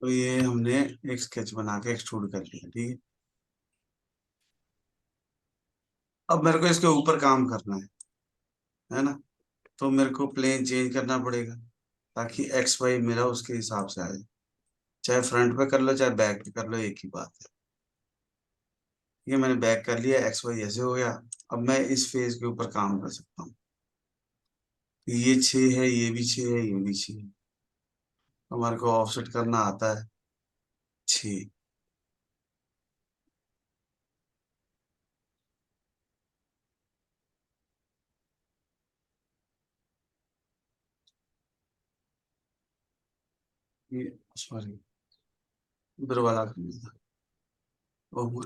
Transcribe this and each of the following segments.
तो ये हमने एक स्केच बना के एक्सट्रूड कर लिया, ठीक है। अब मेरे को इसके ऊपर काम करना है ना। तो मेरे को प्लेन चेंज करना पड़ेगा ताकि एक्स वाई मेरा उसके हिसाब से आ जाए। चाहे फ्रंट पे कर लो चाहे बैक पे कर लो, एक ही बात है। ठीक है, मैंने बैक कर लिया, एक्स वाई ऐसे हो गया। अब मैं इस फेस के ऊपर काम कर सकता हूँ। ये 6 है, ये भी 6 है, ये भी 6 है। हमारे को ऑफसेट करना आता है 6। ये सॉरी, उधर वाला करना था। ओह,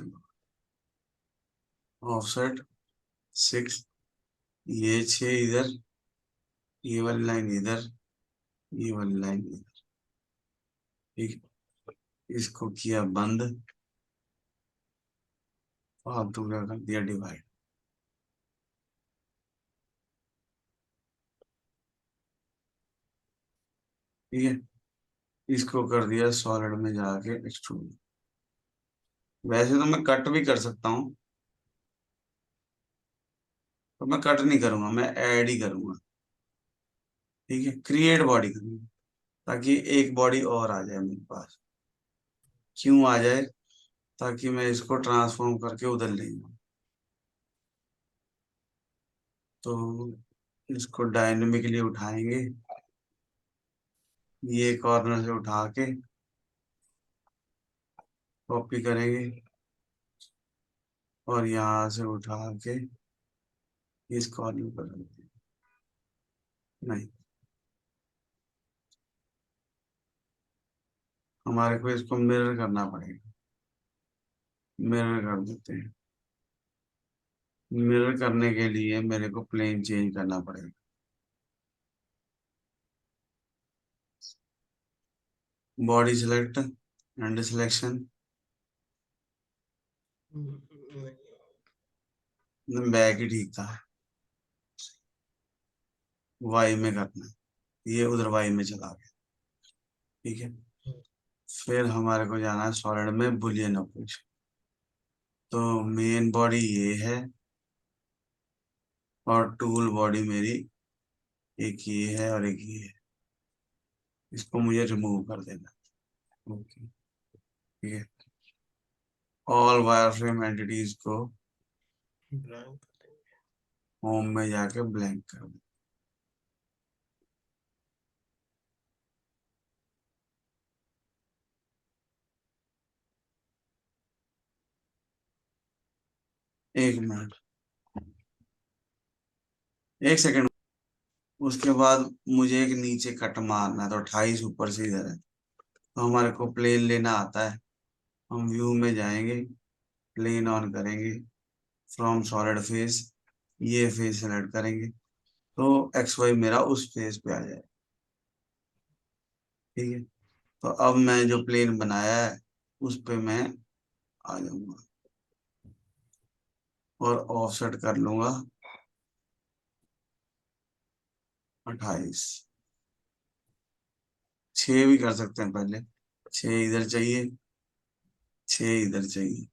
ऑफसेट 6, ये 6 इधर, ये वाली लाइन इधर, ये वाली लाइन इधर। ठीक है, इसको किया बंद, फालतू का कर दिया डिवाइड। ठीक है, इसको कर दिया सॉलिड में जाके एक्सट्रूड। वैसे तो मैं कट भी कर सकता हूँ, तो मैं कट नहीं करूंगा, मैं ऐड ही करूंगा। ठीक है, क्रिएट बॉडी करूंगा ताकि एक बॉडी और आ जाए मेरे पास। क्यों आ जाए? ताकि मैं इसको ट्रांसफॉर्म करके उधर ले जाऊं। तो इसको डायनेमिकली उठाएंगे, ये कॉर्नर से उठा के कॉपी करेंगे, और यहाँ से उठा के इस कॉर्नर पर रख देंगे। नहीं, हमारे को इसको मिरर करना पड़ेगा। मिरर कर देते हैं। मिरर करने के लिए मेरे को प्लेन चेंज करना पड़ेगा। Body select, and selection, back ही ठीक था। वाई में करना है, ये उधर वाई में चला गया। ठीक है, फिर हमारे को जाना है सॉलिड में बुलियन ऑपरेशन। तो मेन बॉडी ये है, और टूल बॉडी मेरी एक ये है और एक ये है। इसको मुझे रिमूव कर देना। ओके, ठीक है। ऑल वायरफ्रेम एंटिटीज को होम में जाके ब्लैंक कर दो। एक मिनट, एक सेकंड। उसके बाद मुझे एक नीचे कट मारना है, तो 28 ऊपर से इधर है। तो हमारे को प्लेन लेना आता है। हम व्यू में जाएंगे, प्लेन ऑन करेंगे, फ्रॉम सॉलिड फेस, ये फेस सेलेक्ट करेंगे, तो एक्स वाई मेरा उस फेस पे आ जाए। ठीक है, तो अब मैं जो प्लेन बनाया है उस पे मैं आ जाऊंगा और ऑफसेट कर लूंगा 28। 6 भी कर सकते हैं पहले। 6 इधर चाहिए, 6 इधर चाहिए,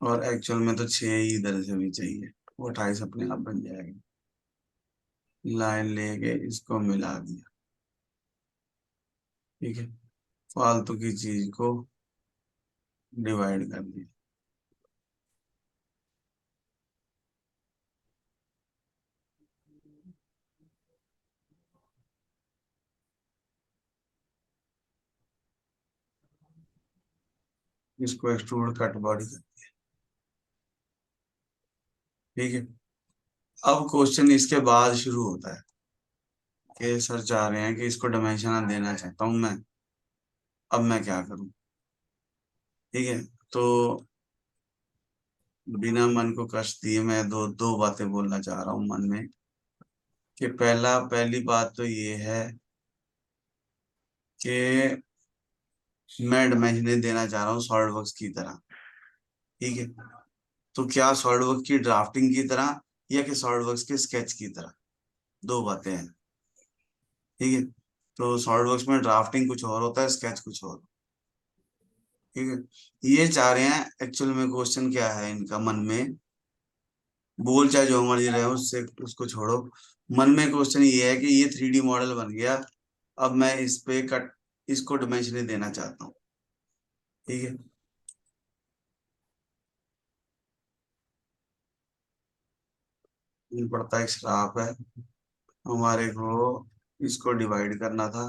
और एक्चुअल में तो 6 ही इधर से भी चाहिए। वो 28 अपने आप बन जाएगा। लाइन लेके इसको मिला दिया। ठीक है, फालतू की चीज को डिवाइड कर दिया। इसको एक्सट्रूड कट बॉडी कर। ठीक है, अब क्वेश्चन इसके बाद शुरू होता है कि सर चाह रहे हैं कि इसको डायमेंशन देना चाहता हूं मैं, अब मैं क्या करूं। ठीक है, तो बिना मन को कष्ट दिए मैं दो दो बातें बोलना चाह रहा हूँ मन में। कि पहली बात तो ये है कि मैं डायमेंशन देना चाह रहा हूँ सॉलिडवर्क्स की तरह। ठीक है, तो क्या सॉलिडवर्क्स की ड्राफ्टिंग की तरह या कि सॉलिडवर्क्स के स्केच की तरह, दो बातें हैं। ठीक है, तो सॉलिडवर्क्स में ड्राफ्टिंग कुछ और होता है, स्केच कुछ और। ठीक है, ये चाह रहे हैं एक्चुअल में। क्वेश्चन क्या है इनका मन में, बोल चाहे जो मर्जी रहे उससे उसको छोड़ो। मन में क्वेश्चन ये है कि ये 3D मॉडल बन गया, अब मैं इस पे कट इसको डिमेंशन देना चाहता हूँ। ठीक है, ये पड़ता एक श्राप है हमारे को, इसको डिवाइड करना था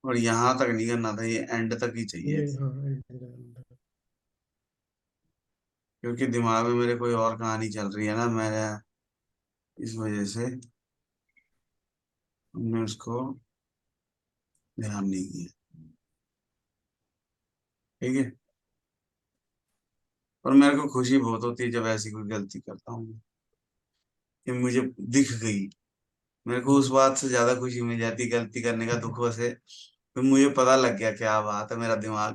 और यहाँ तक नहीं करना था, ये एंड तक ही चाहिए। ये हाँ इंटीग्रल। क्योंकि दिमाग में मेरे कोई और कहानी चल रही है ना, मैंने इस वजह से हमने उसको ध्यान नहीं किया। ठीक है, और मेरे को खुशी बहुत होती है जब ऐसी कोई गलती करता हूँ कि मुझे दिख गई। मेरे को उस बात से ज्यादा खुशी मिल जाती है गलती करने का दुखों से, तो मुझे पता लग गया क्या बात है, मेरा दिमाग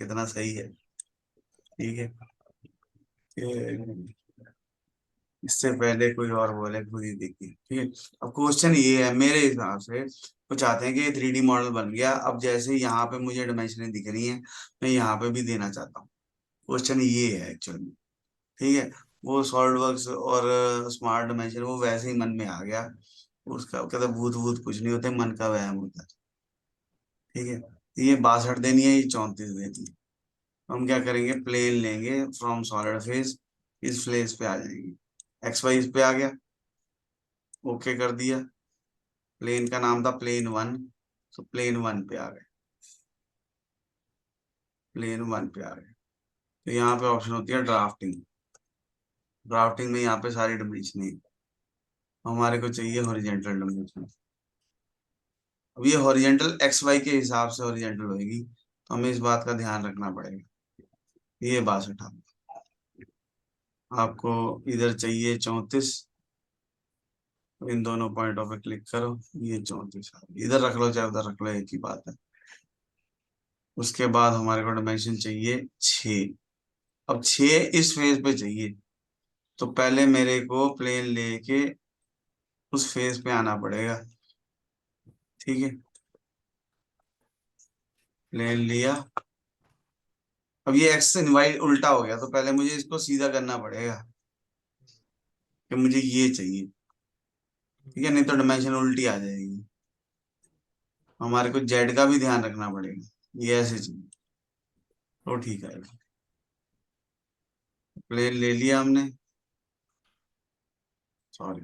कितना सही है। ठीक है, कि इससे पहले कोई और बोले खुद ही देखिए। ठीक है, अब क्वेश्चन ये है मेरे हिसाब से, वो चाहते हैं कि 3D मॉडल बन गया, अब जैसे यहाँ पे मुझे डायमेंशन दिख रही है, मैं यहाँ पे भी देना चाहता हूँ। क्वेश्चन ये है एक्चुअल में। ठीक है, वो सॉलिड वर्क्स और स्मार्ट डायमेंशन वो वैसे ही मन में आ गया, उसका कहता भूत भूत कुछ नहीं होते, मन का वहम होता है। ठीक है, तो ये 62 देनी है, ये 34 देनी है। हम क्या करेंगे, प्लेन लेंगे फ्रॉम सॉलिड फेज, इस फेज पे आ जाएंगे, एक्स वाई इस पे आ गया, ओके कर दिया। प्लेन का नाम था प्लेन वन, तो प्लेन वन पे आ गए, प्लेन वन पे आ गए। तो यहाँ पे ऑप्शन होती है ड्राफ्टिंग। ड्राफ्टिंग में यहाँ पे सारी डायमेंशन है, हमारे को चाहिए हॉरिजेंटल डायमेंशन। अब ये हॉरिजेंटल एक्स वाई के हिसाब से हॉरिजेंटल होगी, तो हमें इस बात का ध्यान रखना पड़ेगा। ये 62 आपको इधर चाहिए 34, इन दोनों पॉइंटों पे क्लिक करो, ये 34 इधर रख लो चाहे उधर रख लो, एक ही बात है। उसके बाद हमारे को डायमेंशन चाहिए 6। अब 6 इस फेज पे चाहिए, तो पहले मेरे को प्लेन लेके उस फेज पे आना पड़ेगा। ठीक है, प्लेन लिया, अब ये एक्स से वाई उल्टा हो गया, तो पहले मुझे इसको सीधा करना पड़ेगा कि मुझे ये चाहिए। ठीक है, नहीं तो डायमेंशन उल्टी आ जाएगी। हमारे को जेड का भी ध्यान रखना पड़ेगा, ये ऐसे चाहिए तो ठीक है। प्लेन ले लिया हमने, सॉरी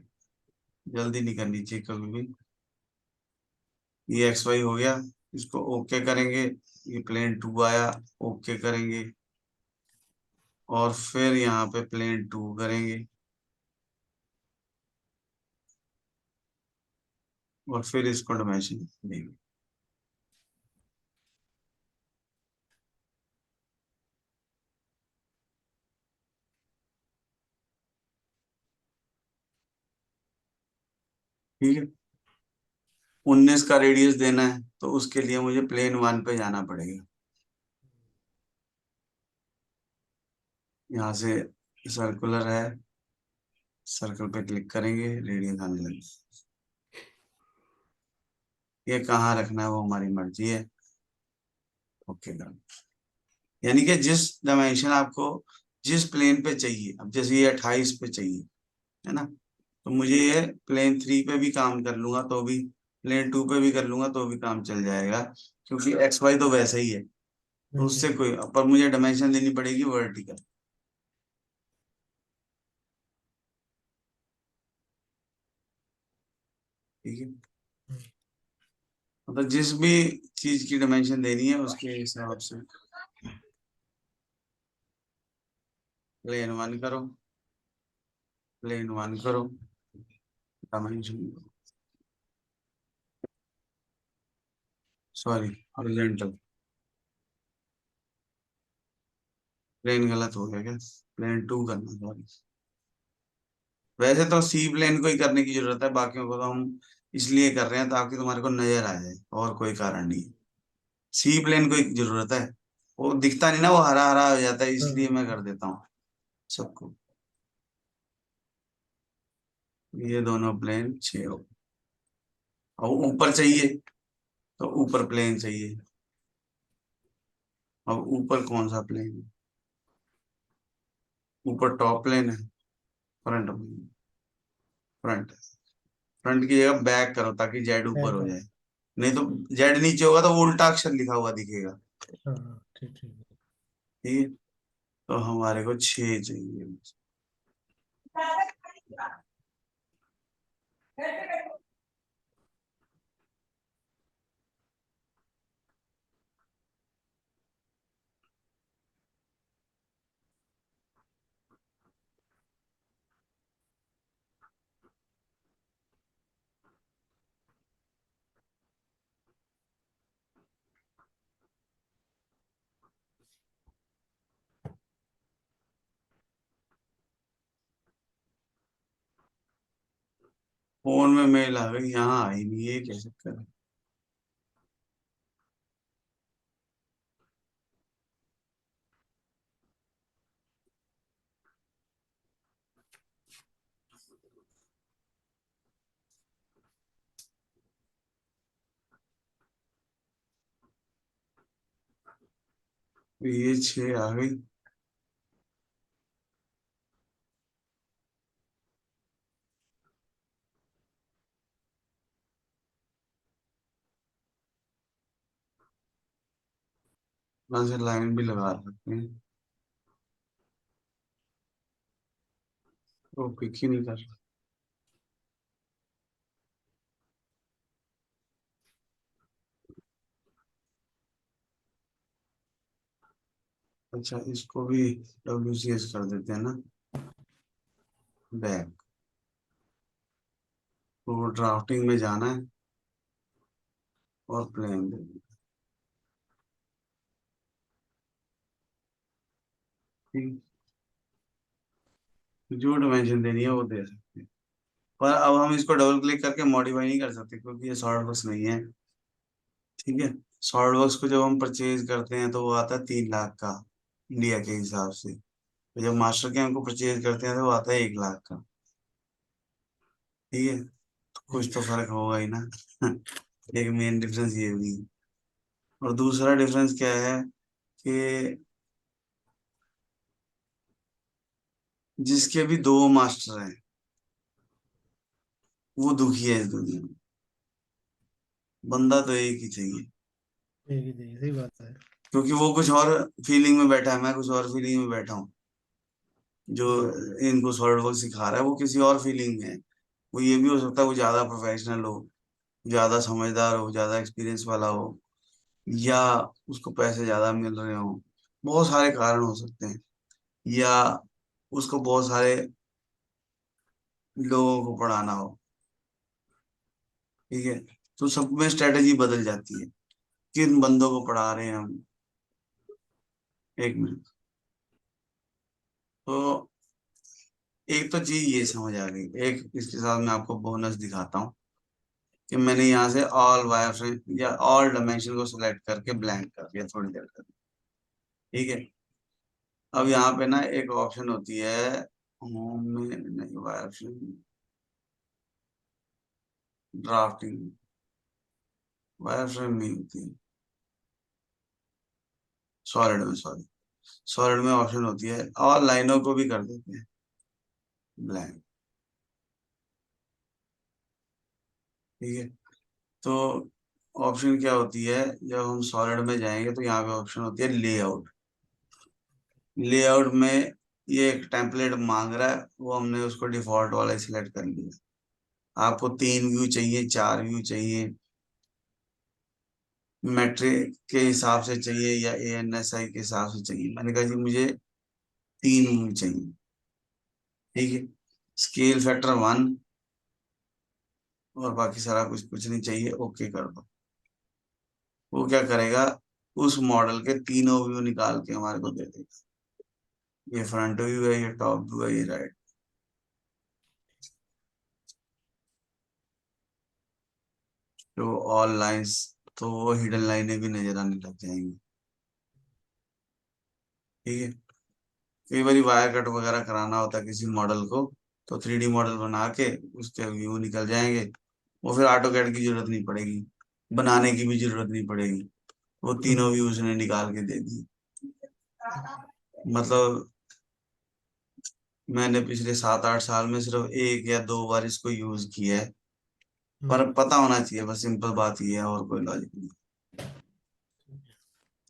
जल्दी नहीं करनी चाहिए कभी भी। ये एक्स वाई हो गया, इसको ओके करेंगे, ये प्लेन टू आया, ओके करेंगे, और फिर यहाँ पे प्लेन टू करेंगे, और फिर इसको डायमेंशन देंगे। ठीक है, 19 का रेडियस देना है, तो उसके लिए मुझे प्लेन वन पे जाना पड़ेगा। यहाँ से सर्कुलर है, सर्कल पे क्लिक करेंगे, रेडियस आने लगे। ये कहाँ रखना है वो हमारी मर्जी है। Okay done. यानी कि जिस डायमेंशन आपको जिस प्लेन पे चाहिए, अब जैसे ये 28 पे चाहिए, है ना, तो मुझे ये प्लेन थ्री पे भी काम कर लूंगा तो भी, प्लेन टू पे भी कर लूंगा तो भी काम चल जाएगा, क्योंकि एक्स वाई तो वैसा ही है। तो हाँ जी उससे हाँ कोई, पर मुझे डायमेंशन देनी पड़ेगी वर्टिकल। ठीक है, जी। मतलब जिस भी चीज की डायमेंशन देनी है उसके हिसाब से प्लेन वन करो, प्लेन वन करो, डायमेंशन, सॉरी हॉरिजॉन्टल, प्लेन गलत हो गया क्या, प्लेन टू करना, सॉरी। वैसे तो सी प्लेन को ही करने की जरूरत है, बाकियों को तो हम इसलिए कर रहे हैं ताकि तुम्हारे को नजर आ जाए, और कोई कारण नहीं है। सी प्लेन को ही जरूरत है, वो दिखता नहीं ना, वो हरा हरा हो जाता है, हाँ इसलिए मैं हाँ कर देता हूँ सबको। ये दोनों प्लेन 6 हो। अब ऊपर चाहिए तो ऊपर प्लेन चाहिए। अब ऊपर कौन सा प्लेन है? ऊपर टॉप प्लेन है, फ्रंट प्लेन, फ्रंट। फ्रंट की जगह बैक करो ताकि जेड ऊपर बैक हो का। जाए। नहीं तो जेड नीचे होगा तो वो उल्टा अक्षर लिखा हुआ दिखेगा। हाँ हाँ, ठीक ठीक। ठीक है, तो हमारे को 6 चाहिए। फोन में मेल आ गई, यहाँ आई नहीं, ये क्या चक्कर है? ये 6 आ गई। वहां से लाइन भी लगा सकते हैं। वो पिक ही नहीं कर रहा। अच्छा, इसको भी WCS कर देते हैं ना, बैक। तो ड्राफ्टिंग में जाना है और प्लेन देना। ठीक, जो डायमेंशन देनी है वो दे सकते हैं। पर अब हम इसको डबल क्लिक करके मॉडिफाई नहीं कर सकते क्योंकि ये सॉलिड वर्क्स नहीं है। ठीक है, सॉलिड वर्क्स को जब हम परचेज करते हैं तो वो आता है 3 लाख का, इंडिया के हिसाब से। तो जब मास्टर कैम को परचेज करते हैं तो वो आता है 1 लाख का। ठीक है, तो कुछ तो फर्क होगा ही ना। एक मेन डिफरेंस ये भी है। और दूसरा डिफरेंस क्या है कि जिसके भी 2 मास्टर हैं वो दुखी है इस दुनिया में। बंदा तो एक ही चाहिए। ठीक ही ठीक, सही बात है। क्योंकि वो कुछ और फीलिंग में बैठा है, मैं कुछ और फीलिंग में बैठा हूँ। जो इनको सॉलिड वर्क सिखा रहा है वो किसी और फीलिंग में है। वो ये भी हो सकता है वो ज्यादा प्रोफेशनल हो, ज्यादा समझदार हो, ज्यादा एक्सपीरियंस वाला हो, या उसको पैसे ज्यादा मिल रहे हो। बहुत सारे कारण हो सकते हैं। या उसको बहुत सारे लोगों को पढ़ाना हो। ठीक है, तो सब में स्ट्रेटेजी बदल जाती है, किन बंदों को पढ़ा रहे हैं हम। एक मिनट। तो एक तो चीज ये समझ आ गई, एक इसके साथ मैं आपको बोनस दिखाता हूँ कि मैंने यहाँ से ऑल वायरफ्रेम या ऑल डायमेंशन को सिलेक्ट करके ब्लैंक कर दिया थोड़ी देर तक। ठीक है, अब यहाँ पे ना एक ऑप्शन होती है होम में, नहीं वायरफ्रेम, ड्राफ्टिंग, वायरफ्रेम नहीं होती, सॉलिड में, सॉरी, सॉलिड में ऑप्शन होती है और लाइनों को भी कर देते हैं ब्लैंक। ठीक है, तो ऑप्शन क्या होती है, जब हम सॉलिड में जाएंगे तो यहाँ पे ऑप्शन होती है लेआउट। लेआउट में ये एक टेम्पलेट मांग रहा है, वो हमने उसको डिफॉल्ट वाला सिलेक्ट कर लिया। आपको 3 व्यू चाहिए, 4 व्यू चाहिए, मैट्रिक के हिसाब से चाहिए या ANSI के हिसाब से चाहिए। मैंने कहा जी मुझे 3 व्यू चाहिए। ठीक है, स्केल फैक्टर 1 और बाकी सारा कुछ कुछ नहीं चाहिए, ओके कर दो। वो क्या करेगा, उस मॉडल के तीनों व्यू निकाल के हमारे को दे देगा। ये फ्रंट व्यू है, ये टॉप व्यू है, ये राइट। तो ऑल लाइंस, तो वो हिडन लाइनें भी नजर आने लग जाएंगी। ठीक है, कई बार वायर कट वगैरह कराना होता है किसी मॉडल को, तो 3D मॉडल बना के उसके व्यू निकल जाएंगे। वो फिर ऑटो कैड की जरूरत नहीं पड़ेगी, बनाने की भी जरूरत नहीं पड़ेगी। वो तीनों व्यू उसने निकाल के दे दी। मतलब मैंने पिछले 7-8 साल में सिर्फ 1 या 2 बार इसको यूज किया है। पर पता होना चाहिए, बस सिंपल बात ये है, और कोई लॉजिक नहीं।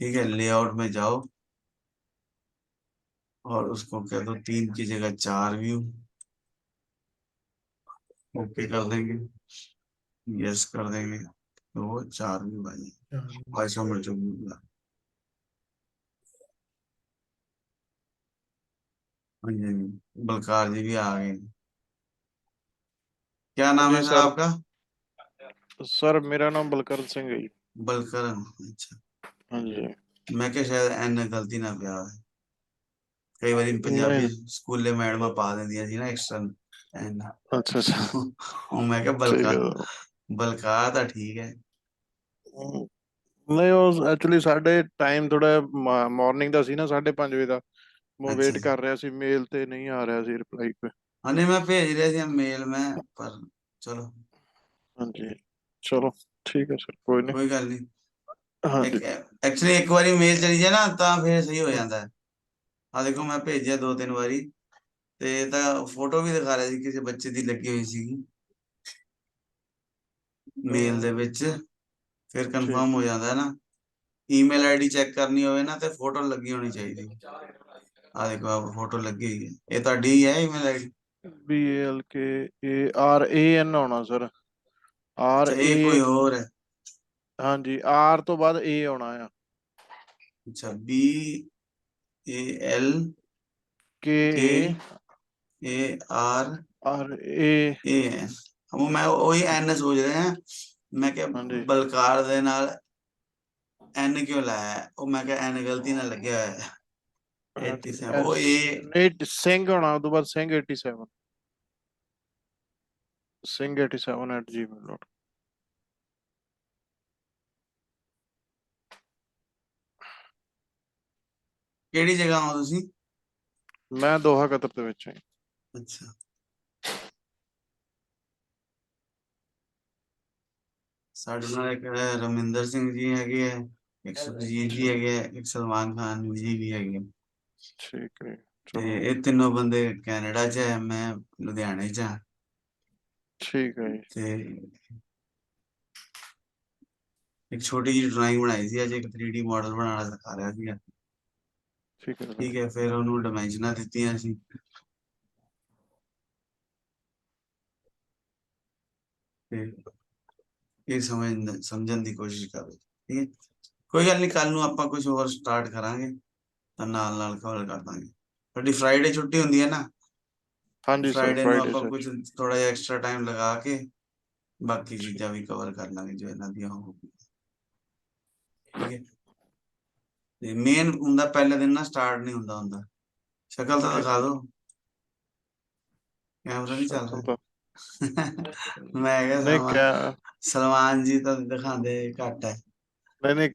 ठीक है, लेआउट में जाओ और उसको कह दो 3 की जगह 4 व्यू। ओके कर देंगे, यस कर देंगे, तो वो 4 व्यू भाई आइसोमेट्रिक व्यू। हाँ जी, हाँ जी, बलकार जी भी आ गए। क्या हाँ नाम है जी सर सर। आपका? सर मेरा नाम बलकरण सिंह है जी। बलकरण, अच्छा। हाँ जी। मैं क्या शायद एन गलती ना पिया है। कई बार पंजाबी नहीं। स्कूले मैडम पा देंदियां सी ना एक्स्ट्रा एन। अच्छा अच्छा। मैं क्या ठीक बलका, है। बलकार ਤਾਂ ਠੀਕ ਹੈ। ਨਹੀਂ ਉਹ ਐਕਚੁਅਲੀ ਸਾਡੇ ਟਾਈਮ ਥੋੜਾ ਮਾਰਨਿੰਗ ਦਾ ਸੀ ਨਾ, 5:30 ਵਜੇ ਦਾ। ਮੈਂ ਅੱਛਾ ਵੇਟ ਜੀ। ਕਰ ਰਿਹਾ ਸੀ, ਮੇਲ ਤੇ ਨਹੀਂ ਆ ਰਿਹਾ ਸੀ ਰਿਪਲਾਈ पे। ਹਾਂ ਨਹੀਂ, ਮੈਂ ਭੇਜ ਰਿਹਾ ਸੀ ਮੇਲ ਮੈਂ, ਪਰ ਚਲੋ ਹਾਂਜੀ ਚਲੋ ਠੀਕ ਹੈ ਸਰ, ਕੋਈ ਨਹੀਂ। ਕੋਈ ਗੱਲ ਨਹੀਂ। ਹਾਂਜੀ। ਇੱਕ ਐਕਚੁਅਲੀ ਇੱਕ ਵਾਰੀ ਮੇਲ ਚਲੀ ਜਾਏ ਨਾ ਤਾਂ ਫਿਰ ਸਹੀ ਹੋ ਜਾਂਦਾ ਹੈ। ਆ ਦੇਖੋ ਮੈਂ ਭੇਜਿਆ 2-3 ਵਾਰੀ, ਤੇ ਤਾਂ ਫੋਟੋ ਵੀ ਦਿਖਾ ਰਿਹਾ ਸੀ ਕਿਸੇ ਬੱਚੇ ਦੀ ਲੱਗੀ ਹੋਈ ਸੀਗੀ ਮੇਲ ਦੇ ਵਿੱਚ। ਫਿਰ ਠੀਕ। ਕਨਫਰਮ ਹੋ ਜਾਂਦਾ ਹੈ ਨਾ। ਈਮੇਲ ਆਈਡੀ ਚੈੱਕ ਕਰਨੀ ਹੋਵੇ ਨਾ ਤੇ ਫੋਟੋ ਲੱਗੀ ਹੋਣੀ ਚਾਹੀਦੀ। ਆ ਦੇਖੋ ਆ ਫੋਟੋ ਲੱਗੀ ਹੋਈ ਹੈ, ਇਹ ਤੁਹਾਡੀ ਹੀ ਹੈ ਈਮੇਲ ਆਈਡੀ? BALKARAN ਆਉਣਾ ਸਰ। ਆਰ ਅੱਛਾ ਏ ਇਹ ਕੋਈ ਹੋਰ ਹੈ? ਹਾਂਜੀ, ਆਰ ਤੋਂ ਬਾਅਦ ਏ ਆਉਣਾ ਆ। ਅੱਛਾ BAL ਕੇ के ਏ AR ਆਰ ਏ। AN। ਉਹ ਮੈਂ ਉਹੀ ਐਨ ਸੋਚ ਰਿਹਾ ਹਾਂ। ਮੈਂ ਕਿਹਾ ਹਾਂਜੀ। ਬਲਕਾਰ ਦੇ ਨਾਲ ਐਨ ਕਿਉਂ ਲਾਇਆ ਹੈ? ਉਹ ਮੈਂ ਕਿਹਾ ਐਨ ਗਲਤੀ ਨਾਲ ਲੱਗਿਆ ਹੋਇਆ ਹੈ। ਹਾਂਜੀ 87 ਉਹ ਇਹ। ਨਹੀਂ, ਸਿੰਘ ਆਉਣਾ ਉਹ ਤੋਂ ਬਾਅਦ, ਸਿੰਘ 87, ਸਿੰਘ 87 @gmail.com। ਕਿਹੜੀ ਜਗ੍ਹਾ ਹੋ ਤੁਸੀਂ? ਮੈਂ ਦੋਹਾ ਕਤਰ ਦੇ ਵਿੱਚ ਹਾਂ। ਅੱਛਾ, ਸਾਡੇ ਨਾਲ ਇੱਕ ਰਮਿੰਦਰ ਸਿੰਘ ਜੀ ਹੈਗੇ ਹੈ, ਇੱਕ ਸੁਖਜੀਤ ਜੀ ਹੈਗੇ ਹੈ, ਇੱਕ ਸਲਮਾਨ ਖਾਨ ਜੀ ਵੀ ਹੈਗੇ। ਠੀਕ ਹੈ ਤੇ ਚਲੋ। ਇਹ ਤਿੰਨੋਂ ਬੰਦੇ ਕੈਨੇਡਾ 'ਚ ਹੈ, ਮੈਂ ਲੁਧਿਆਣੇ 'ਚ ਹਾਂ। ਠੀਕ ਹੈ ਜੀ। ਤੇ ਇੱਕ ਛੋਟੀ ਜਿਹੀ ਡਰਾਇੰਗ ਬਣਾਈ ਸੀ ਅੱਜ, ਇੱਕ 3D ਮਾਡਲ ਬਣਾਉਣਾ ਸਿਖਾ ਰਿਹਾ ਸੀਗਾ। ਠੀਕ ਹੈ ਸਰ। ਠੀਕ ਹੈ, ਫਿਰ ਉਹਨੂੰ ਡਾਇਮੈਂਸ਼ਨਾਂ ਦਿੱਤੀਆਂ ਸੀ ਤੇ ਇਹ ਸਮਝਣ ਦੀ ਕੋਸ਼ਿਸ਼ ਕਰ ਰਹੇ। ਠੀਕ ਹੈ, ਕੋਈ ਗੱਲ ਨਹੀਂ, ਕੱਲ ਨੂੰ ਆਪਾਂ ਕੁਝ ਹੋਰ ਸਟਾਰਟ ਕਰਾਂਗੇ ਤਾਂ ਨਾਲ ਨਾਲ ਕਵਰ ਕਰ ਦਾਂਗੇ। ਤੁਹਾਡੀ ਫਰਾਈਡੇ ਛੁੱਟੀ ਹੁੰਦੀ ਹੈ ਨਾ? ਹਾਂਜੀ ਸਰ, ਫਰਾਈਡੇ ਨੂੰ ਫਰਾਈਡੇ ਆਪਾਂ ਸਰ। ਕੁਝ ਥੋੜਾ ਜਿਹਾ ਐਕਸਟਰਾ ਟਾਈਮ ਲਗਾ ਕੇ ਬਾਕੀ ਚੀਜ਼ਾਂ ਵੀ ਕਵਰ ਕਰ ਲਾਂਗੇ ਜੋ ਇਹਨਾਂ ਦੀਆਂ ਹੋਣਗੀਆਂ। ਠੀਕ ਹੈ, ਤੇ ਮੇਨ ਹੁੰਦਾ ਪਹਿਲੇ ਦਿਨ ਨਾ ਸਟਾਰਟ ਨਹੀਂ ਹੁੰਦਾ। ਸ਼ਕਲ ਤਾਂ ਦਿਖਾ ਦਿਓ, ਕੈਮਰਾ ਨਹੀਂ ਚੱਲ ਸ਼ਕਲ ਰਿਹਾ। ਤਾਂ ਮੈਂ ਕਿਹਾ ਨਹੀਂ ਕਿਆ। ਸਲਮਾਨ ਜੀ ਤਾਂ ਦਿਖਾਉਂਦੇ ਘੱਟ ਹੈ। ਨਹੀਂ ਨਹੀਂ।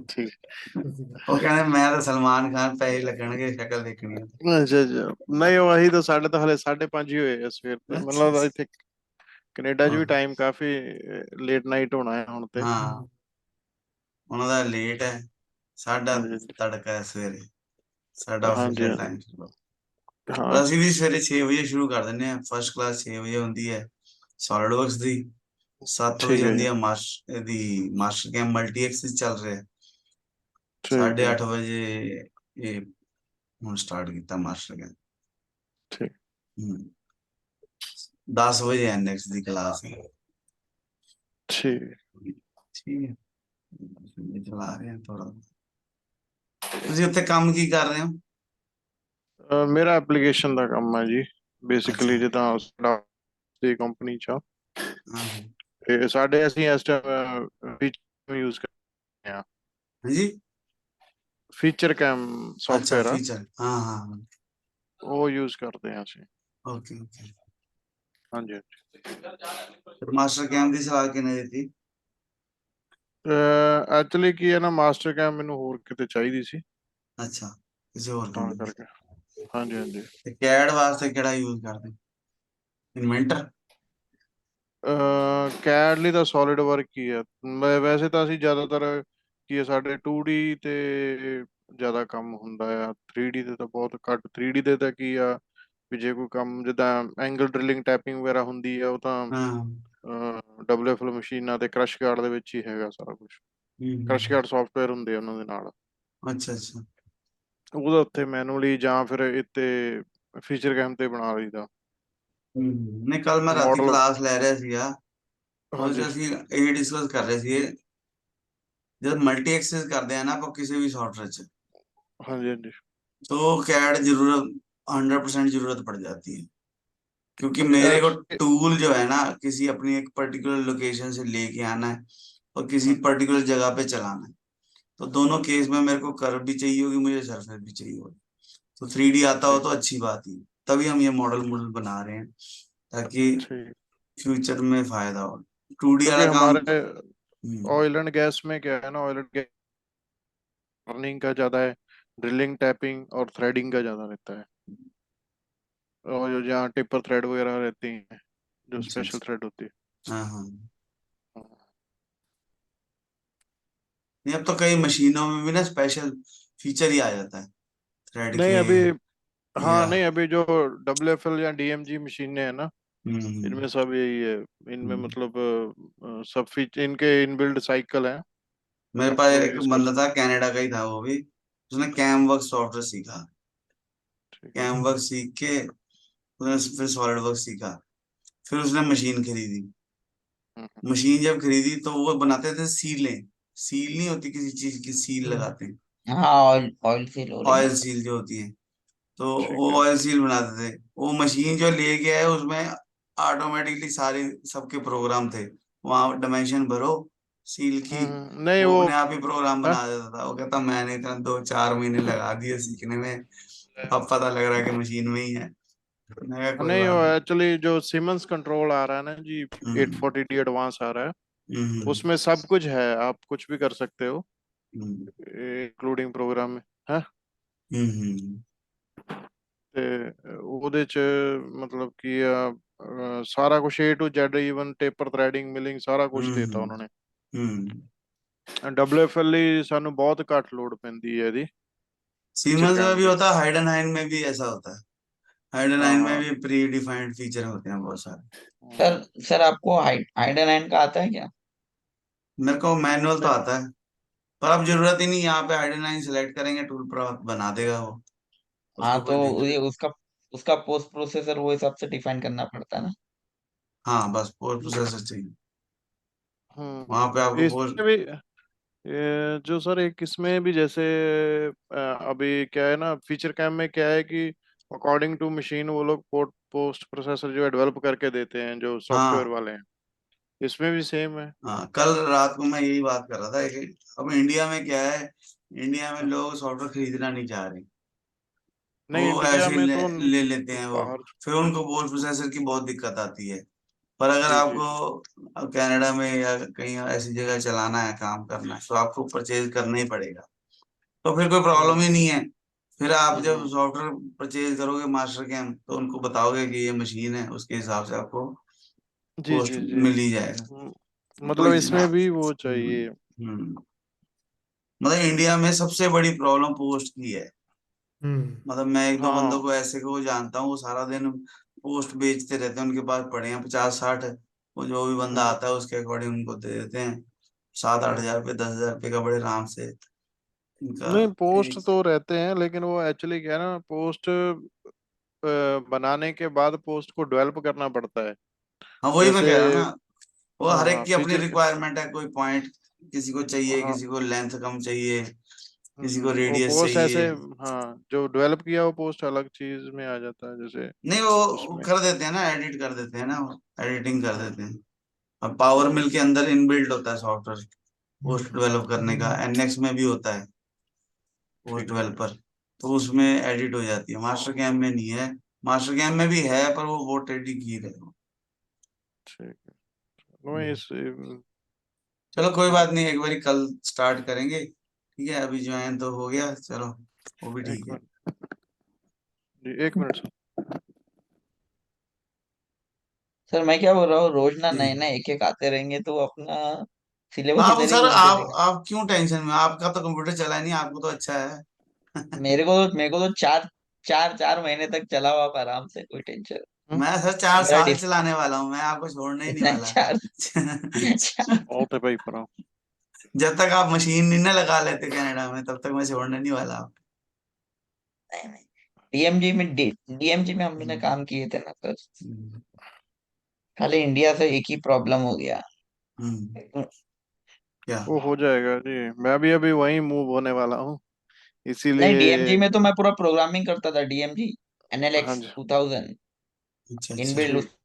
ਠੀਕ। ਉਹ ਕਹਿੰਦੇ ਮੈਂ ਤਾਂ ਸਲਮਾਨ ਖਾਨ, ਪੈਸੇ ਲੱਗਣਗੇ ਸ਼ਕਲ ਦੇਖਣੀ ਹੈ। ਅੱਛਾ ਅੱਛਾ। ਨਹੀਂ ਉਹ ਅਸੀਂ ਤਾਂ, ਸਾਡੇ ਤਾਂ ਹਲੇ 5:30 ਹੀ ਹੋਏ ਆ ਸਵੇਰ ਦੇ। ਮੈਨੂੰ ਅੱਛਾ ਲੱਗਦਾ ਅੱਛਾ। ਇੱਥੇ ਕੈਨੇਡਾ 'ਚ ਹਾਂ ਵੀ ਟਾਈਮ ਕਾਫੀ ਲੇਟ ਨਾਈਟ ਹੋਣਾ ਹੈ ਹੁਣ ਤੇ। ਹਾਂ, ਉਹਨਾਂ ਦਾ ਲੇਟ ਹੈ, ਸਾਡਾ ਹਾਂਜੀ ਤੜਕਾ ਹੈ ਸਵੇਰੇ, ਸਾਡਾ ਹਾਂਜੀ ਆਫਿਸ਼ੀਅਲ ਹਾਂਜੀ। ਟਾਈਮ। ਪਰ ਅਸੀਂ ਹਾਂਜੀ ਵੀ ਸਵੇਰੇ 6 ਵਜੇ ਸ਼ੁਰੂ ਕਰ ਦਿੰਦੇ ਹਾਂ। ਫਸਟ ਕਲਾਸ 6 ਵਜੇ ਹੁੰਦੀ ਹੈ ਸੋਲਿਡ ਵਰਕਸ ਦੀ, 7 ਠੀਕ ਵਜੇ ਹੈ ਹੁੰਦੀ ਜੀ। ਹੈ ਇਹਦੀ ਮਾਸਟਰ ਕੈਮ ਮਲਟੀ ਐਕਸਿਸ ਚੱਲ ਰਿਹਾ। ਠੀਕ ਸਾਢੇ ਹੈ। 8 ਵਜੇ ਇਹ ਹੁਣ ਸਟਾਰਟ ਕੀਤਾ ਮਾਸਟਰ ਕੈਮ। ਠੀਕ 10 ਵਜੇ ਐਨਐਕਸ ਦੀ ਕਲਾਸ ਹੈ। ਠੀਕ। ਠੀਕ ਹੈ, ਇਹ ਚਲਾ ਰਹੇ ਹਾਂ ਥੋੜਾ। ਤੁਸੀਂ ਉੱਥੇ ਕੰਮ ਕੀ ਕਰ ਰਹੇ ਹੋ? ਮੇਰਾ ਐਪਲੀਕੇਸ਼ਨ ਦਾ ਕੰਮ ਹੈ ਜੀ, ਅੱਛਾ, ਬੇਸਿਕਲੀ ਜਿੱਦਾਂ ਸਾਡਾ ਦੀ ਕੰਪਨੀ 'ਚ ਆ। ਹਾਂ ਤੇ ਸਾਡੇ ਅਸੀਂ ਇਸ ਟਾਈਮ ਯੂਜ਼ ਕਰਦੇ ਹਾਂ, ਹਾਂਜੀ। ਫੀਚਰ ਕੈਮ ਅੱਛਾ ਸੌਫਟਵੇਅਰ ਆ, ਫੀਚਰ, ਹਾਂ ਹਾਂ, ਉਹ ਯੂਜ਼ ਕਰਦੇ ਹਾਂ ਅਸੀਂ। Okay okay. ਹਾਂਜੀ ਹਾਂਜੀ। ਮਾਸਟਰ ਕੈਮ ਦੀ ਸਲਾਹ ਕਿਹਨੇ ਦਿੱਤੀ? ਐਕਚੁਅਲੀ ਕੀ ਹੈ ਨਾ, ਮਾਸਟਰ ਕੈਮ ਮੈਨੂੰ ਹੋਰ ਕਿਤੇ ਚਾਹੀਦੀ ਸੀ ਅੱਛਾ, ਕਿਸੇ ਹੋਰ ਤਾਂ ਕੰਪਨੀ। ਕਰਕੇ। हाँ जी, हाँ जी। ਤੇ CAD ਵਾਸਤੇ ਕਿਹੜਾ ਯੂਜ਼ ਕਰਦੇ? ਇਨਵੈਂਟਰ। ਕੈਡ ਲਈ ਤਾਂ ਸੋਲਿਡ ਵਰਕ ਹੀ ਹੈ। ਵੈਸੇ ਤਾਂ ਅਸੀਂ ਜ਼ਿਆਦਾਤਰ ਕੀ ਹੈ, ਸਾਡੇ 2D ਤੇ ਜ਼ਿਆਦਾ ਕੰਮ ਹੁੰਦਾ ਆ, 3D ਤੇ ਤਾਂ ਬਹੁਤ ਘੱਟ। 3D ਦੇ ਤਾਂ ਕੀ ਆ ਵੀ ਜੇ ਕੋਈ ਕੰਮ ਜਿੱਦਾਂ ਐਂਗਲ ਡ੍ਰਿਲਿੰਗ ਟੈਪਿੰਗ ਵਗੈਰਾ ਹੁੰਦੀ ਆ, ਉਹ ਤਾਂ ਹਾਂ। WFL ਮਸ਼ੀਨਾਂ ਤੇ ਕ੍ਰਸ਼ ਕਾਰਡ ਦੇ ਵਿੱਚ ਹੀ ਹੈਗਾ ਸਾਰਾ ਕੁਝ। ਕ੍ਰਸ਼ ਕਾਰਡ ਸੌਫਟਵੇਅਰ ਹੁੰਦੇ ਆ ਉਹਨਾਂ ਦੇ ਨਾਲ। ਅੱਛਾ ਅੱਛਾ। ਉਹਦਾ ਉੱਥੇ ਮੈਨੂਅਲੀ ਜਾਂ ਫਿਰ ਇੱਥੇ ਫੀਚਰ ਕੈਮ ਤੇ ਬਣਾ ਲਈਦਾ ਨਹੀਂ, ਕੱਲ ਮੈਂ ਰਾਤੀ ਮਾਡਲ। ਕਲਾਸ ਲੈ ਰਿਹਾ ਸੀਗਾ, ਉਸ 'ਚ ਹਾਂਜੀ, ਅਸੀਂ ਇਹ ਡਿਸਕਸ ਕਰ ਰਹੇ ਸੀ, ਜਦ ਮਲਟੀ ਐਕਸੈਸ ਕਰਦੇ ਆ ਨਾ ਆਪਾਂ ਕਿਸੇ भी सॉफ्टवेयर ਚ, ਹਾਂਜੀ, ਹਾਂਜੀ, तो कैड जरूरत 100% जरूरत पड़ जाती है, क्योंकि ਹਾਂਜੀ। मेरे को टूल जो है ना किसी अपनी एक पर्टिकुलर लोकेशन से लेके आना है और किसी पर्टिकुलर जगह पे चलाना है, तो दोनों केस में मेरे को कर्व भी चाहिए होगी, मुझे सरफेस भी चाहिए होगी। तो 3D आता हो ठीक, तो अच्छी बात ही, तभी हम ये मॉडल मॉडल बना रहे हैं ताकि ठीक। फ्यूचर में फायदा हो। 2D क्योंकि वाला काम। हमारे ऑयल एंड गैस में क्या है ना, ऑयल एंड गैस अर्निंग का ज्यादा है, ड्रिलिंग टैपिंग और थ्रेडिंग का ज्यादा रहता है। और जो जहाँ टिपर थ्रेड वगैरह रहती हैं, जो अच्छा स्पेशल अच्छा। थ्रेड होती है। हाँ हाँ। नहीं, अब तो कई मशीनों में भी ना स्पेशल फीचर ही आ जाता है थ्रेड नहीं के, अभी, या हाँ नहीं अभी जो WFL या DMG मशीनें हैं ना, हम्म इनमें सब यही है। इनमें हम्म। मतलब सब फीचर इनके इनबिल्ड साइकिल हैं, मेरे पास जो एक यूज कर बंदा सकते। था, कनाडा का ही था वो भी, उसने कैम वर्क सॉफ्टवेयर सीखा। ठीक है। कैम वर्क सीख के उसने फिर सॉलिड वर्क सीखा, फिर उसने मशीन खरीदी। हम्म, मशीन जब खरीदी तो वो बनाते थे सीलें, सील नहीं होती किसी चीज की, सील लगाते हैं, हाँ, ऑयल ऑयल सील हो रही ऑयल मतलब। सील जो होती है, तो ठीक वो है। ऑयल सील बनाते थे। वो मशीन जो ले गया है उसमें ऑटोमेटिकली सारे सबके प्रोग्राम थे, वहां डायमेंशन भरो सील की, नहीं वो वो अपने आप ही प्रोग्राम हाँ, बना देता था। वो कहता मैंने इतना 2-4 महीने लगा दिए सीखने में, अब पता लग रहा है कि मशीन में ही है। मैं कहा कोई नहीं बात वो नहीं। एक्चुअली जो सिमंस कंट्रोल आ रहा है ना जी, हम्म 840D एडवांस आ रहा है, हम्म उसमें सब कुछ है, आप कुछ भी कर सकते हो हम्म इंक्लूडिंग प्रोग्राम में है। हम्म ਤੇ ਉਹਦੇ ਚ ਮਤਲਬ ਕੀ ਆ, ਸਾਰਾ ਕੁਝ A to Z, even taper threading milling ਸਾਰਾ ਕੁਝ ਦੇਤਾ हम्म ਉਹਨਾਂ ਨੇ। हम्म। WFL ਲਈ ਸਾਨੂੰ ਬਹੁਤ ਘੱਟ ਲੋਡ ਪੈਂਦੀ ਹੈ ਇਹਦੀ, फीचर सीमंस में कैम भी ਦੀ। होता है, हाइडन में भी ऐसा होता है। हाँ हाइडन में हाँ। भी प्री डिफाइंड फीचर होते हैं बहुत सारे। सर सर आपको हाइड एंड का आता है क्या? मेरे को मैनुअल तो नहीं आता है, पर अब जरूरत ही नहीं, यहाँ पे हाइडन लाइन सेलेक्ट करेंगे टूल पर बना देगा वो, हाँ, उसको तो कोई दिक्कत ये नहीं। उसका उसका पोस्ट प्रोसेसर वो हिसाब से डिफाइन करना पड़ता है ना। हाँ बस पोस्ट प्रोसेसर चाहिए, वहां पे हम्म। आपको पोस्ट। इसमें भी जो सर एक इसमें भी जैसे अभी क्या है ना, फीचर कैम में क्या है कि अकॉर्डिंग टू मशीन वो लोग पोस्ट प्रोसेसर जो है डेवलप करके देते हैं, जो सॉफ्टवेयर हाँ वाले हैं। इसमें भी सेम है। हाँ, कल रात को मैं यही बात कर रहा था कि अब इंडिया में क्या है, इंडिया में लोग सॉफ्टवेयर खरीदना नहीं चाह रहे, नहीं वो इंडिया ऐसे ही में तो ले लेते हैं वो, बाहर। फिर उनको पोस्ट प्रोसेसर की बहुत दिक्कत आती है। पर अगर जी जी जी। आपको कनाडा में या कहीं ऐसी जगह चलाना है, काम करना है, तो आपको परचेज करना ही पड़ेगा, तो फिर कोई प्रॉब्लम ही हम्म नहीं है। फिर आप जब हम्म। सॉफ्टवेयर परचेज करोगे मास्टर कैम, तो उनको बताओगे कि ये मशीन है, उसके हिसाब से आपको जी पोस्ट जी जी। मिल ही जाएगा। कोई मतलब इसमें भी वो चाहिए। हम्म। मतलब इंडिया में सबसे बड़ी प्रॉब्लम पोस्ट की है। हम्म। मतलब मैं एक दो बंदों हाँ। को ऐसे को जानता हूँ, वो सारा दिन पोस्ट बेचते रहते हैं, उनके पास पड़े हैं 50-60, वो जो भी बंदा हम्म आता है उसके अकॉर्डिंग उनको दे देते हैं, 7-8 हजार रुपये, 10 हजार रुपये का बड़े आराम से इनका। नहीं पोस्ट तो रहते हैं, लेकिन वो एक्चुअली क्या है ना, पोस्ट बनाने के बाद पोस्ट को डेवलप करना पड़ता है। हाँ वही मैं जैसे कह रहा हूँ ना, वो हाँ हर एक हाँ की अपनी फीचर। रिक्वायरमेंट है, कोई पॉइंट किसी को चाहिए, हाँ। किसी को लेंथ कम चाहिए, किसी को वो रेडियस पोस्ट ऐसे, चाहिए। हाँ जो डेवलप किया वो पोस्ट अलग चीज में आ जाता है जैसे नहीं वो उसमें। कर देते हैं ना, एडिट कर देते हैं ना, एडिटिंग कर देते हैं। अब पावर मिल के अंदर इनबिल्ट होता है सॉफ्टवेयर पोस्ट डेवलप करने का, एनएक्स में भी होता है पोस्ट ठीक है। डेवलपर, तो उसमें एडिट हो जाती है, मास्टर कैम में नहीं है। मास्टर कैम में भी है पर वो बहुत टेडी की है। ठीक है। मैं इस चलो कोई बात नहीं, एक बारी कल स्टार्ट करेंगे, ठीक है, अभी ज्वाइन तो हो गया, चलो वो भी एक ठीक है। मिनट। जी, 1 मिनट सर। सर मैं क्या बोल रहा हूँ, रोज ना जी नए नए एक एक आते रहेंगे तो अपना सिलेबस आप इधर ही सर, घूमते रहेगा। आप क्यों टेंशन में, आपका तो कंप्यूटर चला नहीं, आपको तो अच्छा है। मेरे को तो चार चार चार महीने तक चला हुआ आप आराम से, कोई टेंशन। हम्म, मैं सर 4 साल मेरा चलाने वाला हूँ, मैं आपको छोड़ने ही नहीं नहीं, वाला। चार चार बहुत है भाई पर। जब तक आप मशीन नहीं ना लगा लेते कनाडा में, तब तक मैं छोड़ने नहीं वाला आप। नहीं नहीं, डीएमजी में हम लोग ने हम्म, काम किए थे ना सर। हम्म, खाली इंडिया से एक ही प्रॉब्लम हो गया। क्या? वो हो जाएगा जी, मैं भी अभी वहीं मूव होने वाला हूँ, नहीं, डीएमजी इसीलिए। में तो मैं पूरा प्रोग्रामिंग करता था, डीएमजी हाँ एनएलएक्स जी। 2000 अच्छा अच्छा। इनबिल्ड